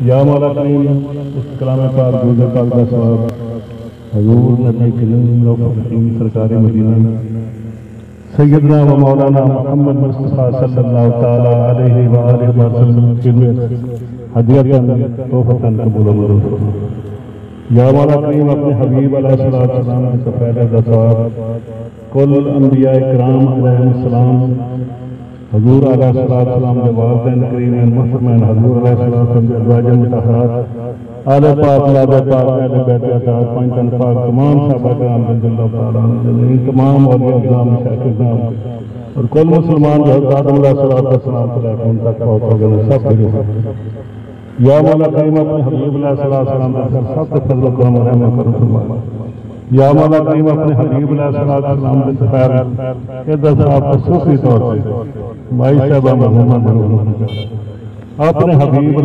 یا مولا کریم اس کلام پاک درود پاک کا ثواب حضور نبی کریم سرکار مدینہ سیدنا و مولانا محمد مصطفیٰ صلی اللہ تعالی علیہ وآلہ وسلم کی ہدیۃ تحفۃ قبول فرما۔ یا مولا کریم اپنے حبیب علیہ السلام کے پہلے ثواب کل انبیاء کرام علیہ السلام حضور علیہ السلام کے والدین کریم محترمین حضور علیہ السلام کے ازواج مطہرات آل پاک اولاد پاک اہل بیت اطہار پنجتن پاک تمام صحابہ کرام رضی اللہ تعالیٰ عنہ تمام اولیاء اعظام مشائخ اعظام اور کل مسلمان جو حضرت آدم علیہ السلام سے لے کر ان تک پہنچ گئے سب کے یا مولا کریم اپنے حبیب علیہ السلام کے سب کے فضل و کرم و رحمت کرم فرما۔ یا مولا کریم اپنے حبیب علیہ السلام کے سفیر ادھر صاحب خصوصی طور سے مائی صاحبہ محمد اپنے حبیب